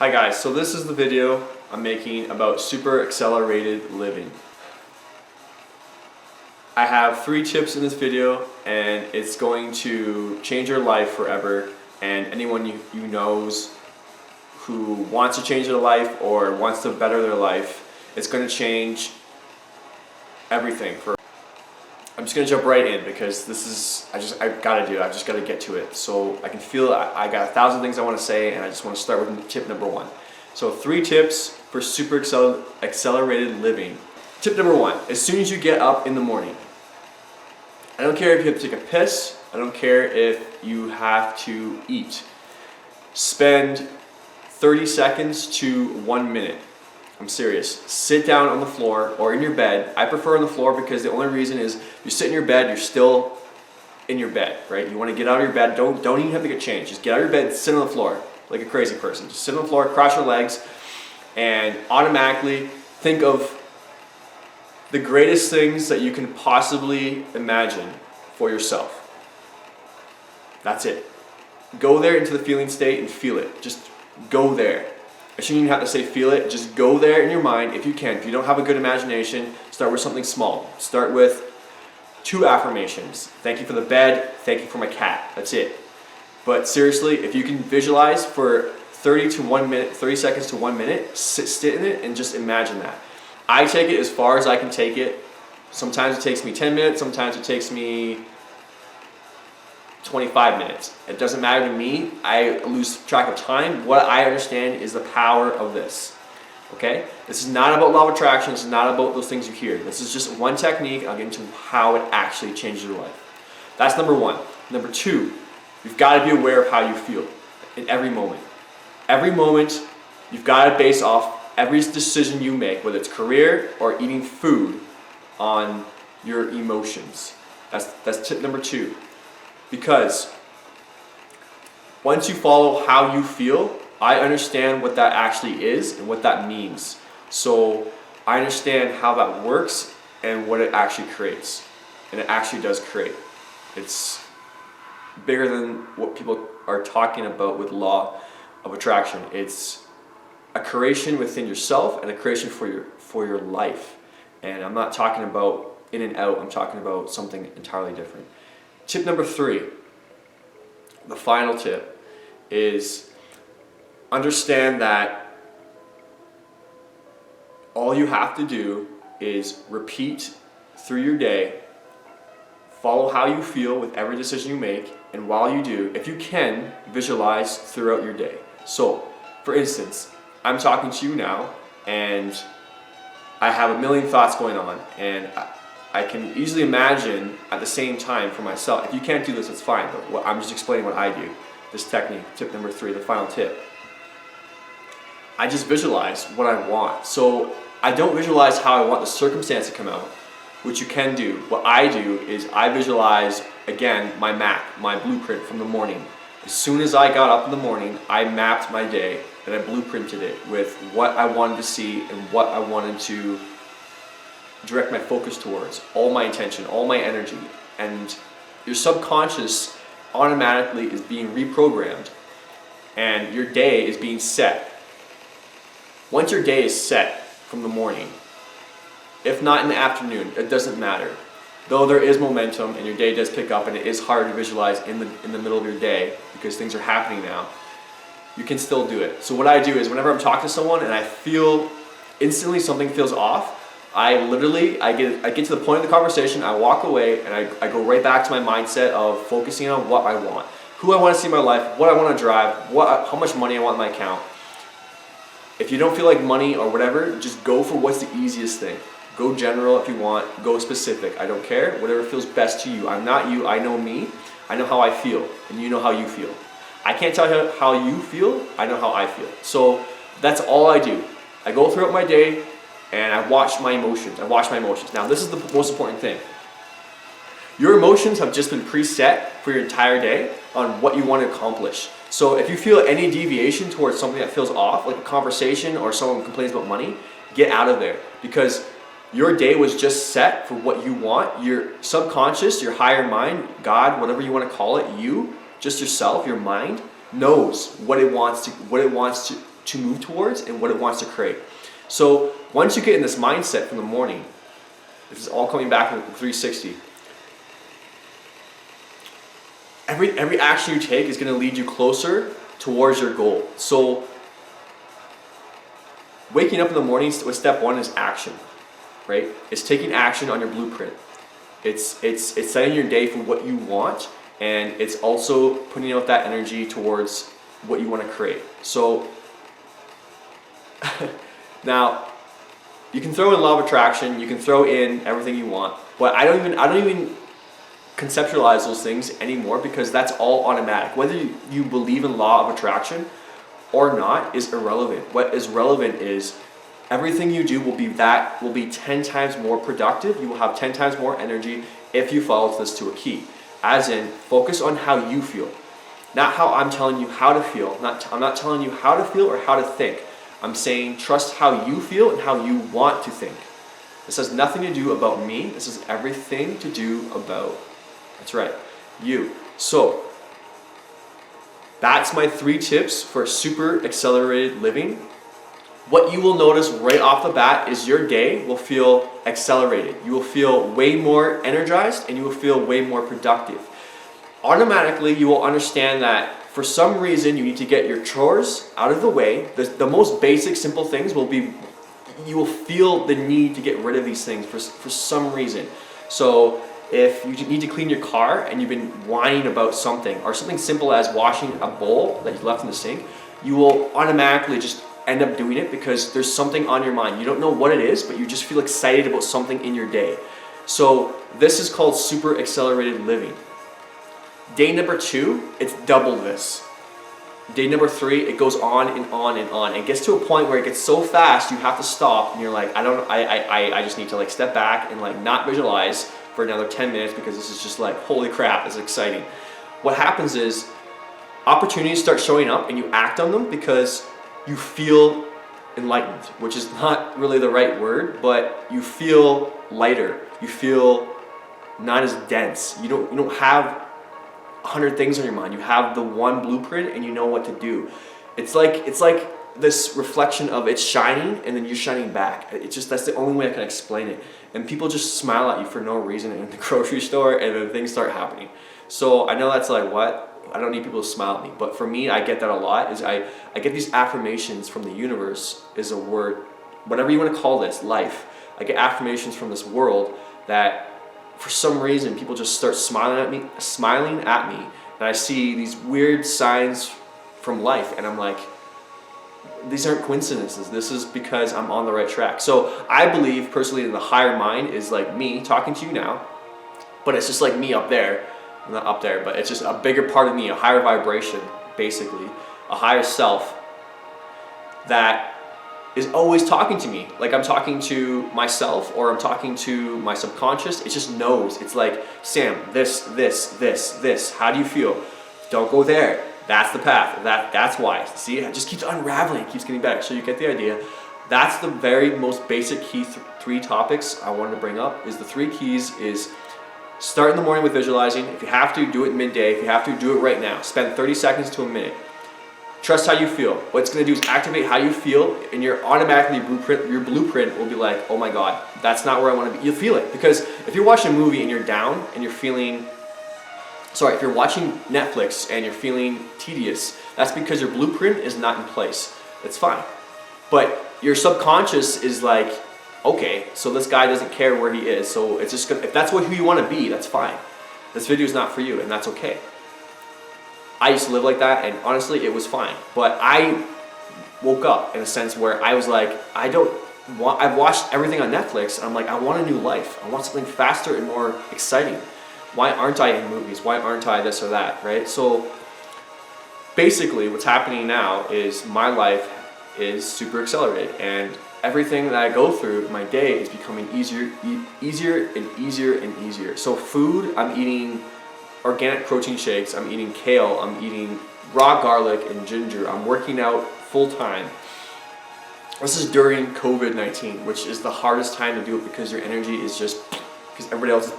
Hi guys, so this is the video I'm making about super accelerated living. I have 3 tips in this video and it's going to change your life forever, and anyone you knows who wants to change their life or wants to better their life, it's going to change everything for. I'm just going to jump right in because this is, I've got to do it. I've just got to get to it. So I can feel I got 1,000 things I want to say, and I just want to start with tip number 1. So 3 tips for super accelerated living. Tip number 1, as soon as you get up in the morning, I don't care if you have to take a piss, I don't care if you have to eat, spend 30 seconds to 1 minute. I'm serious. Sit down on the floor or in your bed. I prefer on the floor because the only reason is you sit in your bed, you're still in your bed, right? You want to get out of your bed. Don't even have to get changed. Just get out of your bed, sit on the floor like a crazy person. Just sit on the floor, cross your legs, and automatically think of the greatest things that you can possibly imagine for yourself. That's it. Go there into the feeling state and feel it. Just go there. I shouldn't even have to say feel it. Just go there in your mind if you can. If you don't have a good imagination, start with something small. Start with 2 affirmations. Thank you for the bed. Thank you for my cat. That's it. But seriously, if you can visualize for 30 seconds to 1 minute, sit in it and just imagine that. I take it as far as I can take it. Sometimes it takes me 10 minutes. Sometimes it takes me 25 minutes. It doesn't matter to me. I lose track of time. What I understand is the power of this. Okay? This is not about law of attraction. This is not about those things you hear. This is just one technique. I'll get into how it actually changes your life. That's number 1. Number 2, you've got to be aware of how you feel in every moment. Every moment, you've got to base off every decision you make, whether it's career or eating food, on your emotions. That's tip number 2. Because once you follow how you feel, I understand what that actually is and what that means. So I understand how that works and what it actually creates. And it actually does create. It's bigger than what people are talking about with law of attraction. It's a creation within yourself and a creation for your life. And I'm not talking about in and out, I'm talking about something entirely different. Tip number 3, the final tip, is understand that all you have to do is repeat through your day, follow how you feel with every decision you make, and while you do, if you can, visualize throughout your day. So, for instance, I'm talking to you now, and I have a million thoughts going on, and I can easily imagine at the same time for myself. If you can't do this, it's fine, but I'm just explaining what I do. This technique, tip number 3, the final tip. I just visualize what I want. So I don't visualize how I want the circumstance to come out, which you can do. What I do is I visualize, again, my map, my blueprint from the morning. As soon as I got up in the morning, I mapped my day and I blueprinted it with what I wanted to see and what I wanted to direct my focus towards, all my attention, all my energy. And your subconscious automatically is being reprogrammed and your day is being set. Once your day is set from the morning, if not in the afternoon, it doesn't matter. Though there is momentum and your day does pick up and it is hard to visualize in the middle of your day because things are happening now, you can still do it. So what I do is whenever I'm talking to someone and I feel instantly something feels off, I get to the point of the conversation, I walk away, and I go right back to my mindset of focusing on what I want, who I want to see in my life, what I want to drive, how much money I want in my account. If you don't feel like money or whatever, just go for what's the easiest thing. Go general if you want, go specific. I don't care, whatever feels best to you. I'm not you, I know me, I know how I feel, and you know how you feel. I can't tell you how you feel, I know how I feel. So that's all I do. I go throughout my day, and I watch my emotions. Now this is the most important thing. Your emotions have just been preset for your entire day on what you want to accomplish. So if you feel any deviation towards something that feels off, like a conversation or someone complains about money, get out of there. Because your day was just set for what you want. Your subconscious, your higher mind, God, whatever you want to call it, you, just yourself, your mind, knows what it wants to move towards and what it wants to create. So once you get in this mindset from the morning, this is all coming back in 360. Every action you take is going to lead you closer towards your goal. So waking up in the morning with step one is action, right? It's taking action on your blueprint. It's setting your day for what you want, and it's also putting out that energy towards what you want to create. So now you can throw in law of attraction, you can throw in everything you want, but I don't even conceptualize those things anymore, because that's all automatic. Whether you believe in law of attraction or not is irrelevant. What is relevant is everything you do will be 10 times more productive. You will have 10 times more energy if you follow this to a key. As in, focus on how you feel, not how I'm telling you how to feel. I'm not telling you how to feel or how to think. I'm saying trust how you feel and how you want to think. This has nothing to do about me. This is everything to do about, that's right, you. So that's my 3 tips for super accelerated living. What you will notice right off the bat is your day will feel accelerated. You will feel way more energized and you will feel way more productive. Automatically, you will understand that for some reason you need to get your chores out of the way. The most basic, simple things will be, you will feel the need to get rid of these things for some reason. So if you need to clean your car and you've been whining about something, or something simple as washing a bowl that you left in the sink, you will automatically just end up doing it because there's something on your mind. You don't know what it is, but you just feel excited about something in your day. So this is called super accelerated living. Day number 2, it's double this. Day number 3, it goes on and on and on. It gets to a point where it gets so fast you have to stop and you're like, I just need to like step back and like not visualize for another 10 minutes because this is just like, holy crap, this is exciting. What happens is opportunities start showing up and you act on them because you feel enlightened, which is not really the right word, but you feel lighter. You feel not as dense. You don't have 100 things on your mind. You have the one blueprint and you know what to do. It's like this reflection of it's shining and then you're shining back. It's just, that's the only way I can explain it. And people just smile at you for no reason in the grocery store and then things start happening. So I know that's like, what? I don't need people to smile at me. But for me, I get that a lot. Is I get these affirmations from the universe, is a word, whatever you want to call this, life. I get affirmations from this world that for some reason people just start smiling at me, and I see these weird signs from life, and I'm like, these aren't coincidences. This is because I'm on the right track. So I believe personally in the higher mind is like me talking to you now, but it's just like me up there. Not up there, but it's just a bigger part of me, a higher vibration, basically, a higher self that is always talking to me. Like I'm talking to myself or I'm talking to my subconscious. It just knows. It's like, Sam, this. How do you feel? Don't go there. That's the path. That's why. See, it just keeps unraveling. It keeps getting better. So you get the idea. That's the very most basic key 3 topics I wanted to bring up. Is the 3 keys is start in the morning with visualizing. If you have to, do it midday. If you have to, do it right now. Spend 30 seconds to a minute. Trust how you feel. What it's going to do is activate how you feel, and your blueprint will be like, oh my God, that's not where I want to be. You'll feel it, because if you're watching a movie and you're down and you're feeling, if you're watching Netflix and you're feeling tedious, that's because your blueprint is not in place. It's fine. But your subconscious is like, okay, so this guy doesn't care where he is, so it's just gonna, if that's who you want to be, that's fine. This video is not for you, and that's okay. I used to live like that, and honestly, it was fine. But I woke up in a sense where I was like, I've watched everything on Netflix, and I'm like, I want a new life. I want something faster and more exciting. Why aren't I in movies? Why aren't I this or that, right? So basically, what's happening now is my life is super accelerated, and everything that I go through my day is becoming easier and easier and easier. So food, I'm eating organic protein shakes, I'm eating kale, I'm eating raw garlic and ginger, I'm working out full time. This is during COVID-19, which is the hardest time to do it because your energy is just, because everybody else is.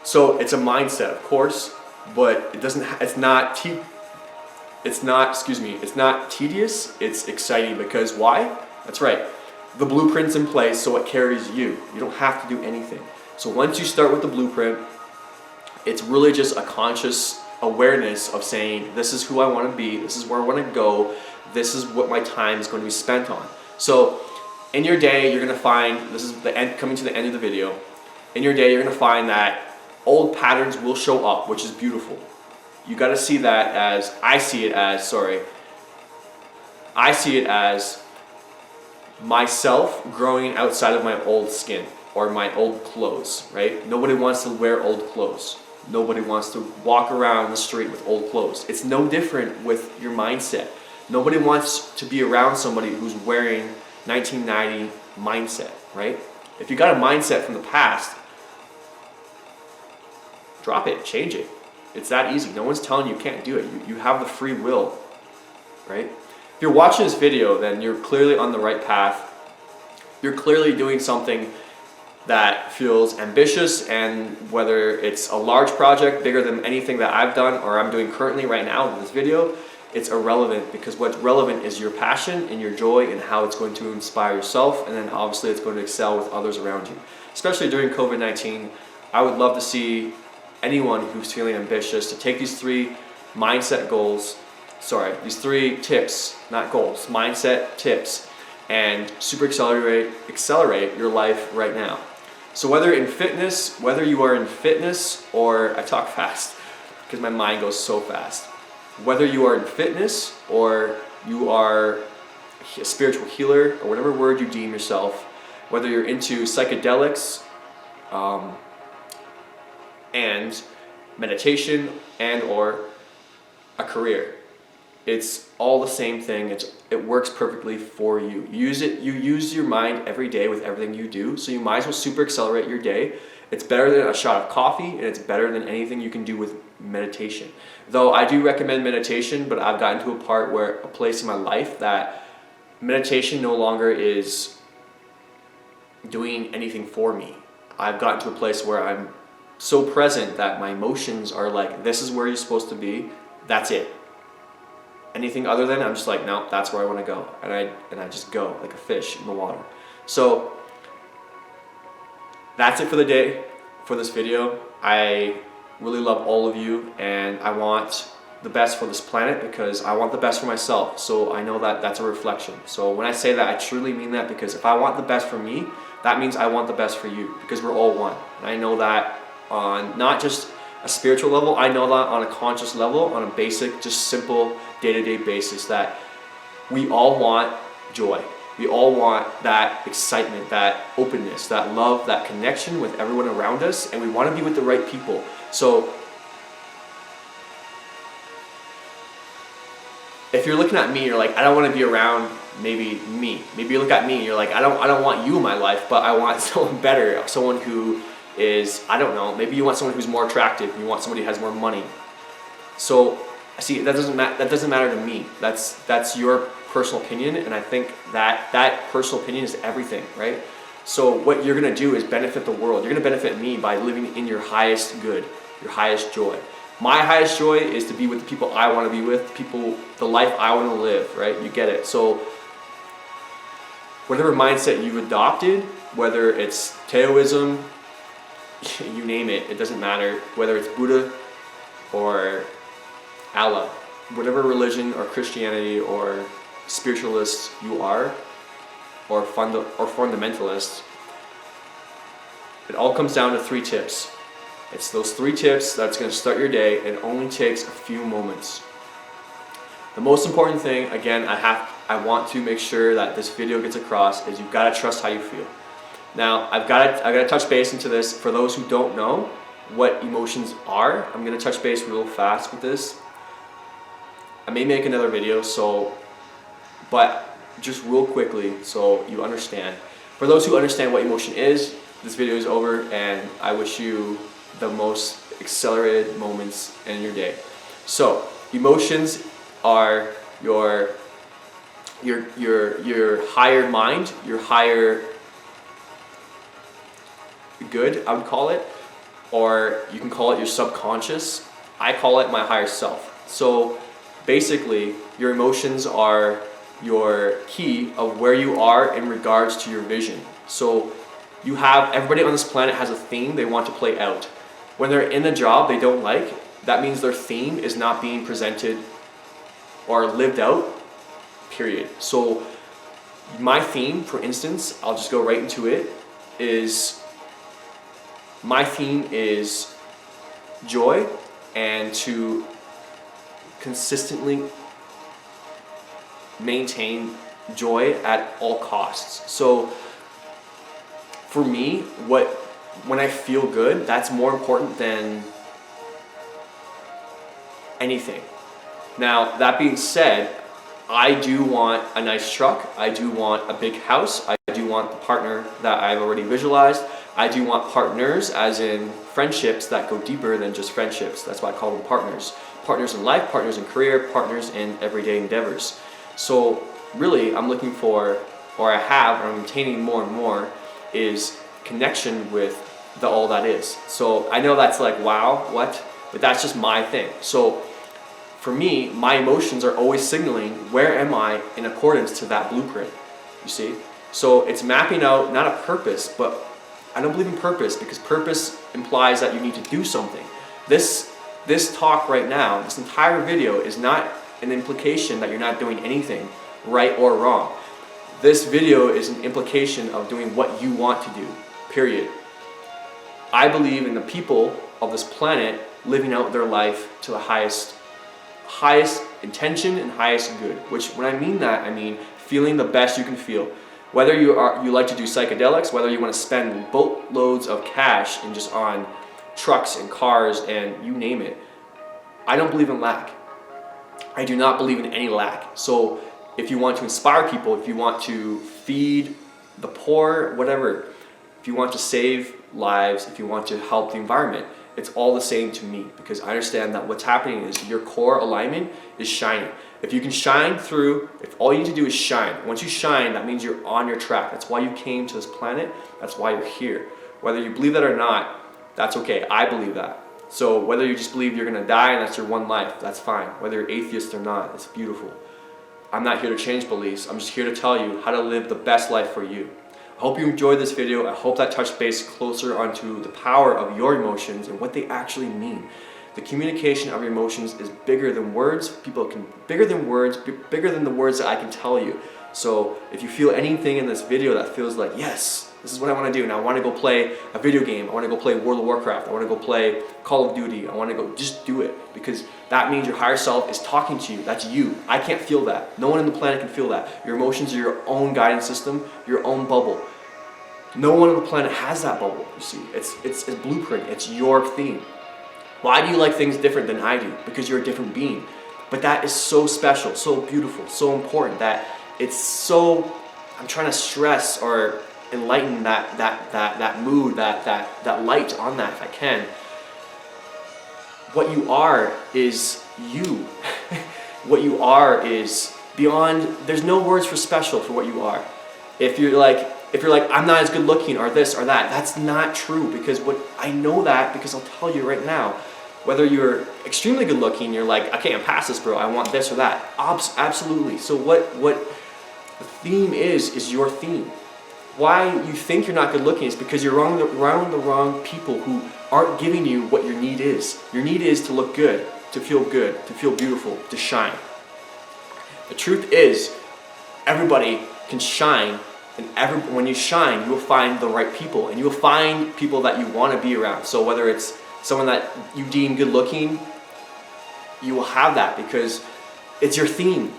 So it's a mindset, of course, but it's not it's not tedious, it's exciting. Because why? That's right. The blueprint's in place, so it carries you. You don't have to do anything. So once you start with the blueprint, it's really just a conscious awareness of saying, this is who I want to be, this is where I want to go, this is what my time is going to be spent on. So in your day, you're going to find, this is the end, coming to the end of the video, in your day, you're going to find that old patterns will show up, which is beautiful. You got to see that as, I see it as myself growing outside of my old skin or my old clothes, right? Nobody wants to wear old clothes. Nobody wants to walk around the street with old clothes. It's no different with your mindset. Nobody wants to be around somebody who's wearing 1990 mindset, right? If you got a mindset from the past, drop it, change it. It's that easy. No one's telling you can't do it. You have the free will, right? If you're watching this video, then you're clearly on the right path. You're clearly doing something that feels ambitious, and whether it's a large project bigger than anything that I've done or I'm doing currently right now in this video, it's irrelevant, because what's relevant is your passion and your joy and how it's going to inspire yourself, and then obviously it's going to excel with others around you. Especially during COVID-19, I would love to see anyone who's feeling ambitious to take these three these three tips, not goals, mindset tips, and super accelerate your life right now. So whether you are in fitness, or I talk fast because my mind goes so fast. Whether you are in fitness or you are a spiritual healer, or whatever word you deem yourself, whether you're into psychedelics and meditation and or a career, it's all the same thing. It works perfectly for you. You use your mind every day with everything you do, so you might as well super accelerate your day. It's better than a shot of coffee, and it's better than anything you can do with meditation. Though I do recommend meditation, but I've gotten to a place in my life that meditation no longer is doing anything for me. I've gotten to a place where I'm so present that my emotions are like, this is where you're supposed to be, that's it. Anything other than, I'm just like, no, that's where I want to go. And I just go like a fish in the water. So that's it for the day, for this video. I really love all of you, and I want the best for this planet because I want the best for myself. So I know that that's a reflection. So when I say that, I truly mean that, because if I want the best for me, that means I want the best for you, because we're all one. And I know that on not just a spiritual level, I know that on a conscious level, on a basic, just simple day-to-day basis, that we all want joy. We all want that excitement, that openness, that love, that connection with everyone around us, and we want to be with the right people. So if you're looking at me, you're like, I don't want to be around maybe me. Maybe you look at me and you're like, I don't want you in my life, but I want someone better, someone who is, I don't know, maybe you want someone who's more attractive, you want somebody who has more money. So see, that doesn't matter to me. That's your personal opinion, and I think that personal opinion is everything, right? So what you're gonna do is benefit the world. You're gonna benefit me by living in your highest good, your highest joy. My highest joy is to be with the people I want to be with, the life I want to live, right? You get it. So whatever mindset you've adopted, whether it's Taoism, you name it, it doesn't matter. Whether it's Buddha or Allah, whatever religion or Christianity or spiritualist you are, or fundamentalist, it all comes down to 3 tips. It's those 3 tips that's going to start your day. It only takes a few moments. The most important thing, again, I want to make sure that this video gets across, is you've got to trust how you feel. Now, I've got to touch base into this. For those who don't know what emotions are, I'm going to touch base real fast with this. I may make another video, but just real quickly so you understand. For those who understand what emotion is, this video is over, and I wish you the most accelerated moments in your day. So, emotions are your higher mind, your higher good, I would call it, or you can call it your subconscious. I call it my higher self. So Basically, your emotions are your key of where you are in regards to your vision. So you have, everybody on this planet has a theme they want to play out. When they're in a job they don't like, that means their theme is not being presented or lived out, period. So my theme, for instance, I'll just go right into it, is my theme is joy, and to consistently maintain joy at all costs. So for me, when I feel good, that's more important than anything. Now, that being said, I do want a nice truck, I do want a big house, I do want the partner that I've already visualized, I do want partners, as in friendships that go deeper than just friendships. That's why I call them partners. Partners in life, partners in career, partners in everyday endeavors. So really, I'm looking for, or I have, or I'm obtaining more and more, is connection with the all that is. So I know that's like, wow, what? But that's just my thing. So for me, my emotions are always signaling where am I in accordance to that blueprint, you see? So it's mapping out not a purpose, but I don't believe in purpose, because purpose implies that you need to do something. This talk right now, this entire video, is not an implication that you're not doing anything, right or wrong. This video is an implication of doing what you want to do, period. I believe in the people of this planet living out their life to the highest intention and highest good. Which, when I mean that, I mean feeling the best you can feel. Whether you like to do psychedelics, whether you want to spend boatloads of cash and just on trucks and cars and you name it. I don't believe in lack. I do not believe in any lack. So if you want to inspire people, if you want to feed the poor, whatever, if you want to save lives, if you want to help the environment, it's all the same to me, because I understand that what's happening is your core alignment is shining. If you can shine through, if all you need to do is shine, once you shine, that means you're on your track. That's why you came to this planet. That's why you're here. Whether you believe that or not, that's okay. I believe that. So whether you just believe you're gonna die and that's your one life, that's fine. Whether you're atheist or not, it's beautiful. I'm not here to change beliefs. I'm just here to tell you how to live the best life for you. I hope you enjoyed this video. I hope that touched base closer onto the power of your emotions and what they actually mean. The communication of your emotions is bigger than words. Bigger than the words that I can tell you. So if you feel anything in this video that feels like, yes, this is what I want to do, and I want to go play a video game, I want to go play World of Warcraft, I want to go play Call of Duty, I want to go, just do it, because that means your higher self is talking to you. That's you. I can't feel that. No one on the planet can feel that. Your emotions are your own guidance system, your own bubble. No one on the planet has that bubble, you see. It's a blueprint. It's your theme. Why do you like things different than I do? Because you're a different being. But that is so special, so beautiful, so important, that it's so, I'm trying to stress or enlighten that mood, that light on that if I can. What you are is you. What you are is beyond, there's no words for special for what you are. If you're like, I'm not as good looking or this or that, that's not true, because I know that because I'll tell you right now. Whether you're extremely good looking, you're like, I can't pass this, bro, I want this or that. Absolutely. So what the theme is your theme. Why you think you're not good looking is because you're around the wrong people who aren't giving you what your need is. Your need is to look good, to feel beautiful, to shine. The truth is, everybody can shine, and when you shine, you will find the right people, and you will find people that you want to be around. So whether it's someone that you deem good looking, you will have that because it's your theme.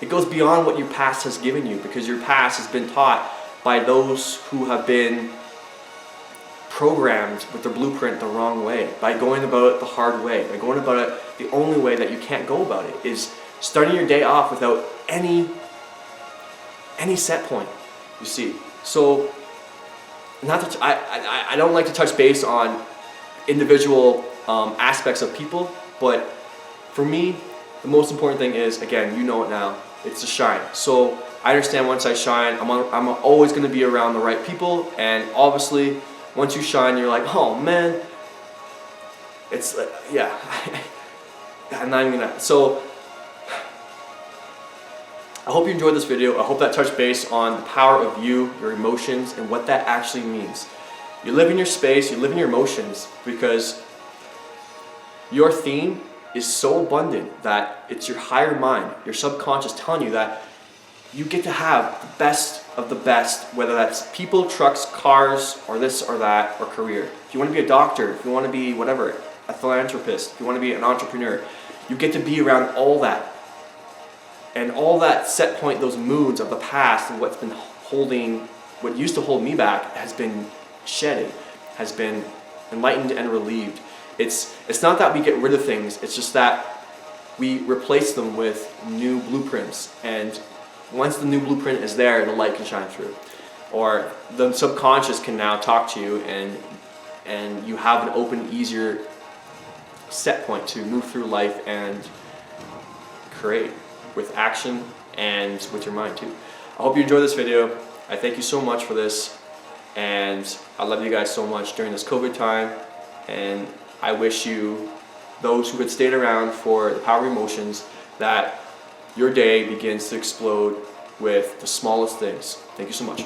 It goes beyond what your past has given you, because your past has been taught by those who have been programmed with their blueprint the wrong way, by going about it the hard way, by going about it the only way that you can't go about it, is starting your day off without any set point, you see. So I don't like to touch base on individual aspects of people, but for me, the most important thing is, again, you know it now, it's to shine. So I understand once I shine, I'm always going to be around the right people, and obviously once you shine, you're like, oh man, it's yeah. I'm not even gonna. So I hope you enjoyed this video. I hope that touched base on the power of you, your emotions, and what that actually means. You live in your space, you live in your emotions, because your theme is so abundant that it's your higher mind, your subconscious telling you that you get to have the best of the best, whether that's people, trucks, cars, or this or that, or career. If you want to be a doctor, if you want to be whatever, a philanthropist, if you want to be an entrepreneur, you get to be around all that. And all that set point, those moods of the past and what's been holding, what used to hold me back has been shedded, has been enlightened and relieved. It's not that we get rid of things, it's just that we replace them with new blueprints. And once the new blueprint is there, the light can shine through. Or the subconscious can now talk to you, and you have an open, easier set point to move through life and create with action and with your mind too. I hope you enjoyed this video. I thank you so much for this, and I love you guys so much during this COVID time, and I wish you, those who had stayed around for the power of emotions, that your day begins to explode with the smallest things. Thank you so much.